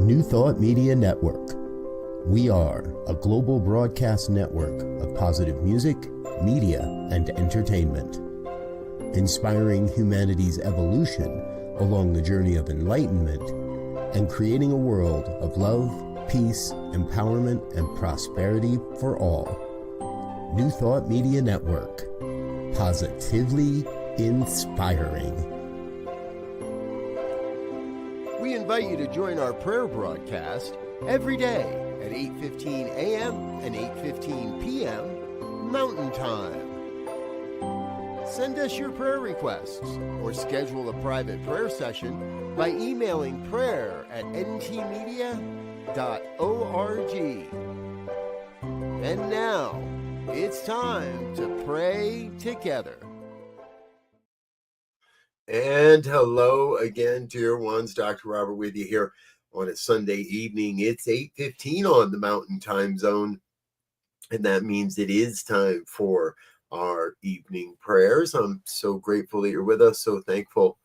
New Thought Media Network. We are a global broadcast network of positive music, media, and entertainment, inspiring humanity's evolution along the journey of enlightenment and creating a world of love, peace, empowerment, and prosperity for all. New Thought Media Network. Positively inspiring. We invite you to join our prayer broadcast every day at 8:15 a.m. and 8:15 p.m. Mountain Time. Send us your prayer requests or schedule a private prayer session by emailing prayer@ntmedia.org. And now, it's time to pray together. And hello again, dear ones. Dr. Robert with you here on a Sunday evening. It's 8:15 on the Mountain Time Zone, and that means it is time for our evening prayers. I'm so grateful that you're with us, so thankful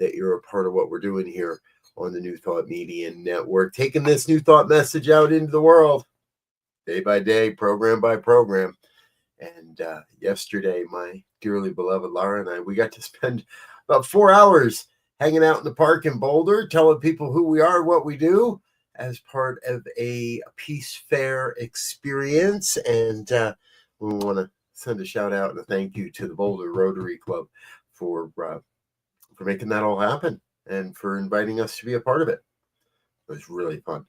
that you're a part of what we're doing here on the New Thought Media Network, taking this New Thought message out into the world, day by day, program by program. And yesterday, my dearly beloved Laura and I, we got to spend about 4 hours hanging out in the park in Boulder, telling people who we are, what we do, as part of a peace fair experience. And we want to send a shout out and a thank you to the Boulder Rotary Club for making that all happen and for inviting us to be a part of it. It was really fun.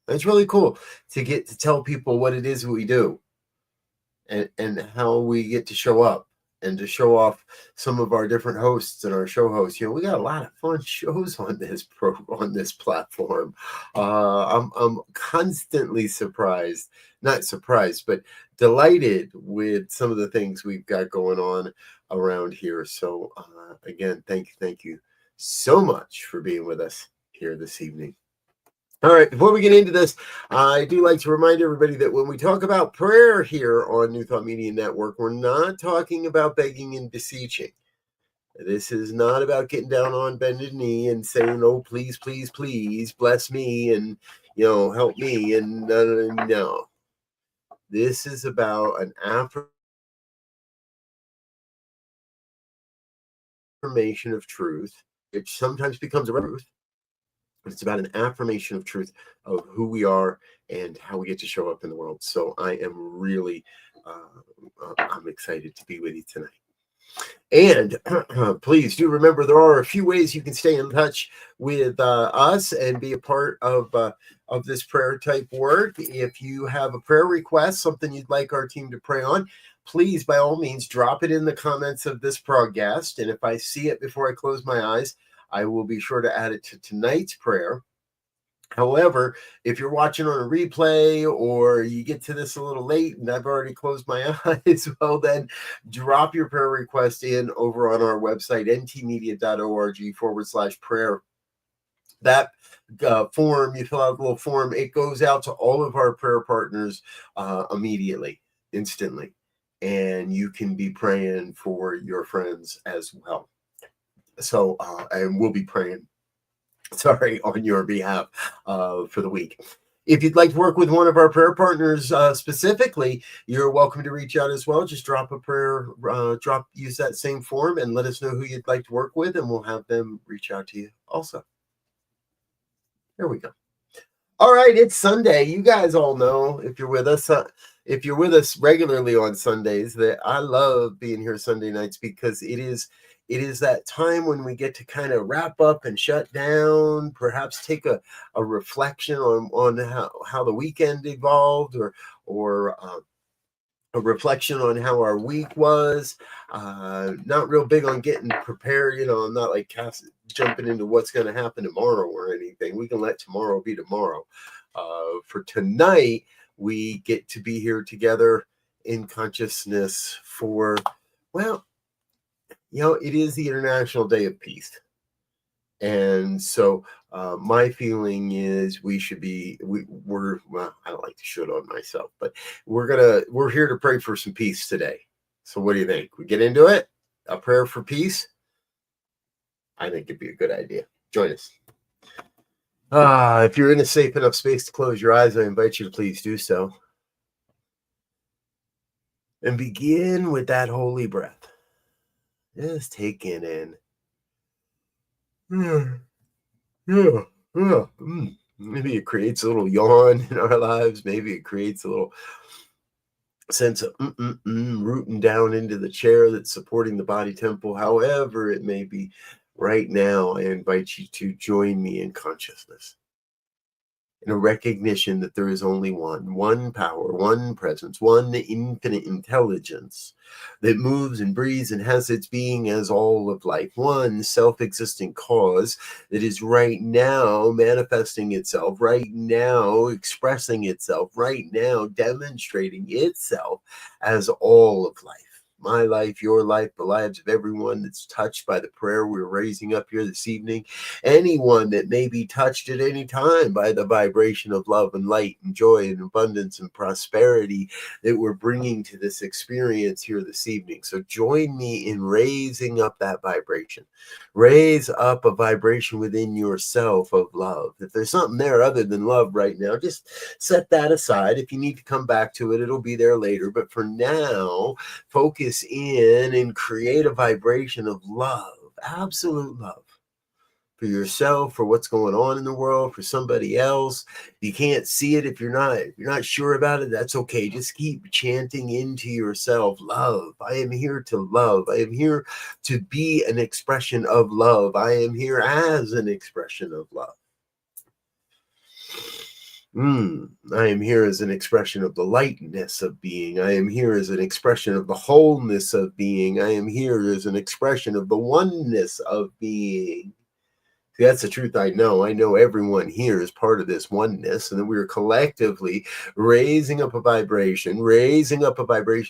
It's really cool to get to tell people what it is we do and how we get to show up and to show off some of our different hosts and our show hosts. You know, we got a lot of fun shows on this platform. I'm constantly not surprised, but delighted with some of the things we've got going on around here. So again, thank you so much for being with us here this evening. All right, before we get into this, I do like to remind everybody that when we talk about prayer here on New Thought Media Network, we're not talking about begging and beseeching. This is not about getting down on bended knee and saying, oh, please, please, please, bless me and, help me. And no. This is about an affirmation of truth, which sometimes becomes a truth. But it's about an affirmation of truth of who we are and how we get to show up in the world. So I am really, I'm excited to be with you tonight. And please do remember, there are a few ways you can stay in touch with us and be a part of this prayer type work. If you have a prayer request, something you'd like our team to pray on, please, by all means, drop it in the comments of this broadcast. And if I see it before I close my eyes, I will be sure to add it to tonight's prayer. However, if you're watching on a replay or you get to this a little late and I've already closed my eyes, well, then drop your prayer request in over on our website, ntmedia.org/prayer. That form, you fill out a little form, it goes out to all of our prayer partners immediately, instantly. And you can be praying for your friends as well. So, and we'll be praying, on your behalf for the week. If you'd like to work with one of our prayer partners specifically, you're welcome to reach out as well. Just drop a prayer, use that same form and let us know who you'd like to work with, and we'll have them reach out to you also. There we go. All right, it's Sunday. You guys all know, if you're with us regularly on Sundays, that I love being here Sunday nights because it is that time when we get to kind of wrap up and shut down, perhaps take a reflection on how the weekend evolved or a reflection on how our week was. Not real big on getting prepared. I'm not like jumping into what's going to happen tomorrow or anything. We can let tomorrow be tomorrow. For tonight, we get to be here together in consciousness for, it is the International Day of Peace. And so my feeling is I don't like to shoot on myself, but we're here to pray for some peace today. So what do you think? We get into it? A prayer for peace? I think it'd be a good idea. Join us. If you're in a safe enough space to close your eyes, I invite you to please do so. And begin with that holy breath. Just take it in. Yeah, yeah, yeah. Maybe it creates a little yawn in our lives. Maybe it creates a little sense of rooting down into the chair that's supporting the body temple. However it may be, right now, I invite you to join me in consciousness, in a recognition that there is only one power, one presence, one infinite intelligence that moves and breathes and has its being as all of life, one self-existent cause that is right now manifesting itself, right now expressing itself, right now demonstrating itself as all of life. My life, your life, the lives of everyone that's touched by the prayer we're raising up here this evening. Anyone that may be touched at any time by the vibration of love and light and joy and abundance and prosperity that we're bringing to this experience here this evening. So join me in raising up that vibration. Raise up a vibration within yourself of love. If there's something there other than love right now, just set that aside. If you need to come back to it, it'll be there later. But for now, focus in and create a vibration of love, absolute love, for yourself, for what's going on in the world, for somebody else. You can't see it if you're not sure about it. That's okay. Just keep chanting into yourself, love. I am here to love. I am here to be an expression of love. I am here as an expression of love. I am here as an expression of the lightness of being. I am here as an expression of the wholeness of being. I am here as an expression of the oneness of being. See, that's the truth I know. I know everyone here is part of this oneness, and that we are collectively raising up a vibration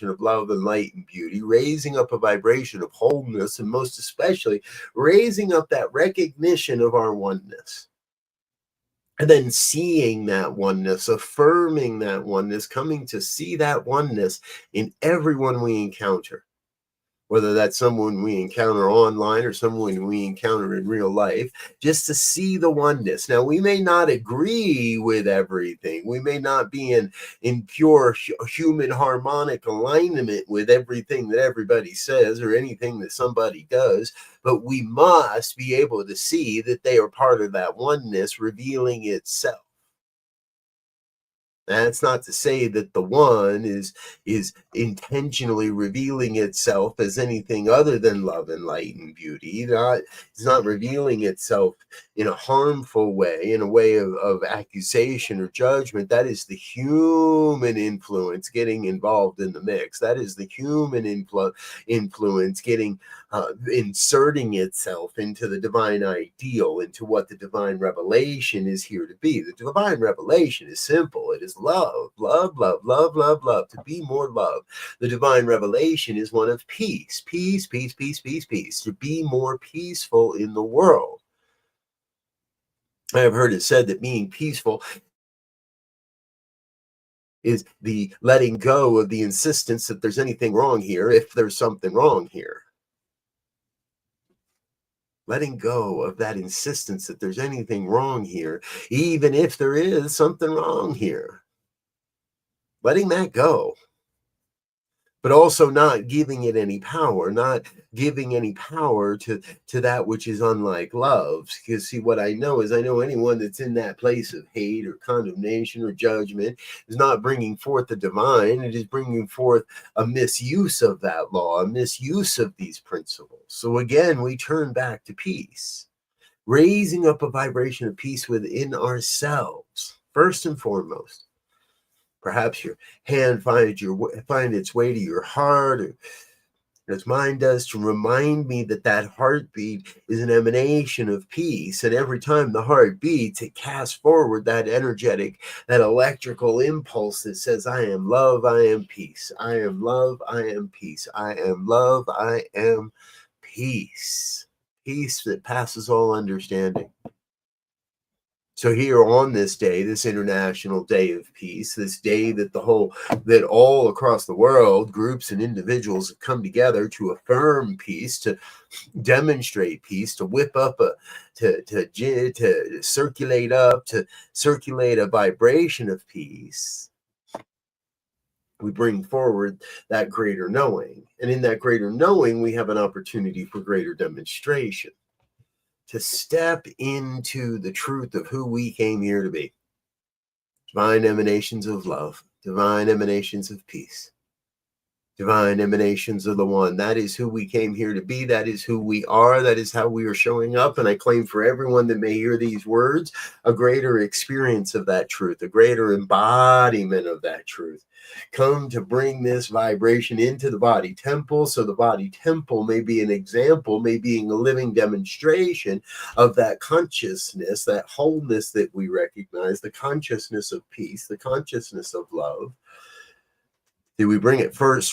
of love and light and beauty, raising up a vibration of wholeness, and most especially raising up that recognition of our oneness. And then seeing that oneness, affirming that oneness, coming to see that oneness in everyone we encounter, whether that's someone we encounter online or someone we encounter in real life, just to see the oneness. Now, we may not agree with everything. We may not be in pure human harmonic alignment with everything that everybody says or anything that somebody does, but we must be able to see that they are part of that oneness revealing itself. That's not to say that the one is intentionally revealing itself as anything other than love and light and beauty. It's not revealing itself in a harmful way, in a way of accusation or judgment. That is the human influence getting involved in the mix. That is the human influence getting inserting itself into the divine ideal, into what the divine revelation is here to be. The divine revelation is simple. It is love, love, love, love, love, love, to be more love. The divine revelation is one of peace, peace, peace, peace, peace, peace, to be more peaceful in the world. I have heard it said that being peaceful is the letting go of the insistence that there's anything wrong here if there's something wrong here. Letting go of that insistence that there's anything wrong here, even if there is something wrong here. Letting that go, but also not giving it any power, not giving any power to that which is unlike love. Because see, what I know is I know anyone that's in that place of hate or condemnation or judgment is not bringing forth the divine. It is bringing forth a misuse of that law, a misuse of these principles. So again, we turn back to peace, raising up a vibration of peace within ourselves, first and foremost. Perhaps your hand find its way to your heart, or as mine does, to remind me that that heartbeat is an emanation of peace. And every time the heart beats, it casts forward that energetic, that electrical impulse that says, I am love, I am peace. I am love, I am peace. I am love, I am peace. Peace that passes all understanding. So here on this day, this International Day of Peace, this day that all across the world, groups and individuals have come together to affirm peace, to demonstrate peace, to whip up to circulate a vibration of peace. We bring forward that greater knowing. And in that greater knowing, we have an opportunity for greater demonstration, to step into the truth of who we came here to be. Divine emanations of love, divine emanations of peace, divine emanations of the one. That is who we came here to be. That is who we are. That is how we are showing up. And I claim for everyone that may hear these words, a greater experience of that truth, a greater embodiment of that truth. Come to bring this vibration into the body temple, so the body temple may be an example, may be a living demonstration of that consciousness, that wholeness that we recognize, the consciousness of peace, the consciousness of love. We bring it forth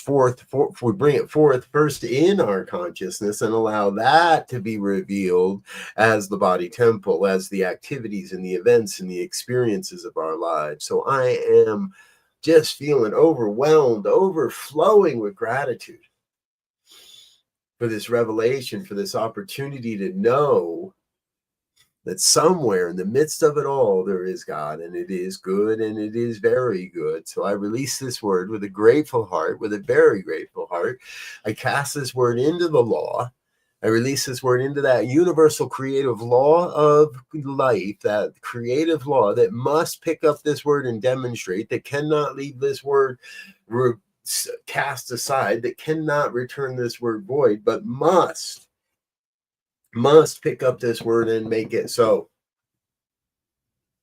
first in our consciousness and allow that to be revealed as the body temple, as the activities and the events and the experiences of our lives. So I am just feeling overwhelmed, overflowing with gratitude for this revelation, for this opportunity to know that somewhere in the midst of it all, there is God, and it is good, and it is very good. So I release this word with a grateful heart, with a very grateful heart. I cast this word into the law. I release this word into that universal creative law of life, that creative law that must pick up this word and demonstrate, that cannot leave this word cast aside, that cannot return this word void, but must pick up this word and make it so.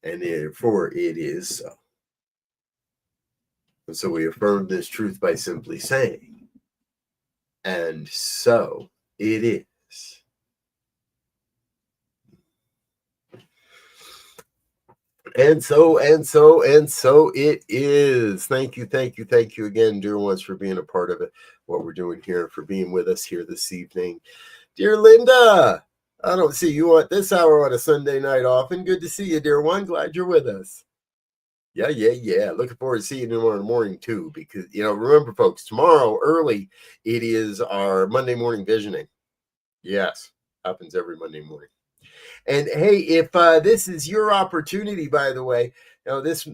And therefore it is so. And so we affirm this truth by simply saying, and so it is. And so it is. Thank you again, dear ones, for being a part of it, what we're doing here, for being with us here this evening. Dear Linda, I don't see you at this hour on a Sunday night often. Good to see you, dear one. Glad you're with us. Yeah. Looking forward to seeing you tomorrow morning, too, because, remember, folks, tomorrow early, it is our Monday morning visioning. Yes, happens every Monday morning. And hey, if this is your opportunity, by the way, this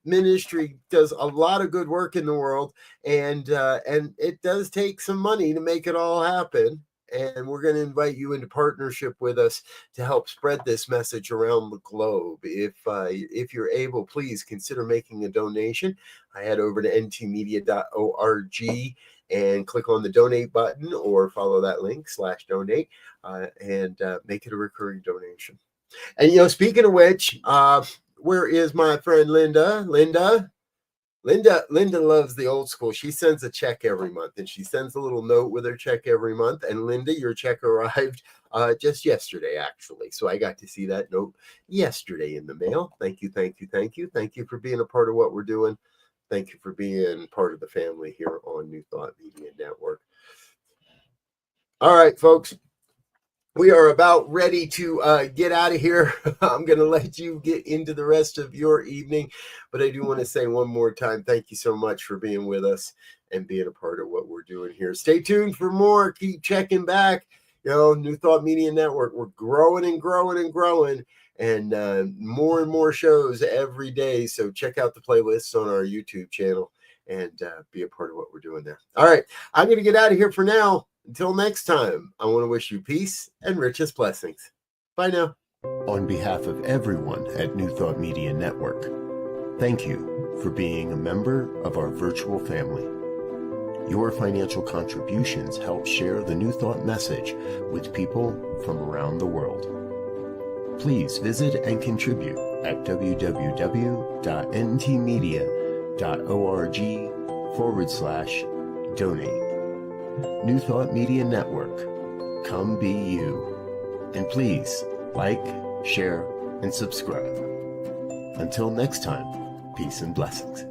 ministry does a lot of good work in the world, and it does take some money to make it all happen. And we're going to invite you into partnership with us to help spread this message around the globe. If you're able, please consider making a donation. I head over to ntmedia.org and click on the donate button, or follow that link /donate and make it a recurring donation. And speaking of which, where is my friend Linda? Linda loves the old school. She sends a check every month, and she sends a little note with her check every month. And Linda, your check arrived just yesterday, actually. So I got to see that note yesterday in the mail. Thank you. Thank you for being a part of what we're doing. Thank you for being part of the family here on New Thought Media Network. All right, folks. We are about ready to get out of here. I'm going to let you get into the rest of your evening. But I do want to say one more time, thank you so much for being with us and being a part of what we're doing here. Stay tuned for more. Keep checking back. New Thought Media Network. We're growing and growing. And more and more shows every day. So check out the playlists on our YouTube channel and be a part of what we're doing there. All right. I'm going to get out of here for now. Until next time, I want to wish you peace and richest blessings. Bye now. On behalf of everyone at New Thought Media Network, thank you for being a member of our virtual family. Your financial contributions help share the New Thought message with people from around the world. Please visit and contribute at www.ntmedia.org/donate. New Thought Media Network. Come be you. And please like, share, and subscribe. Until next time, peace and blessings.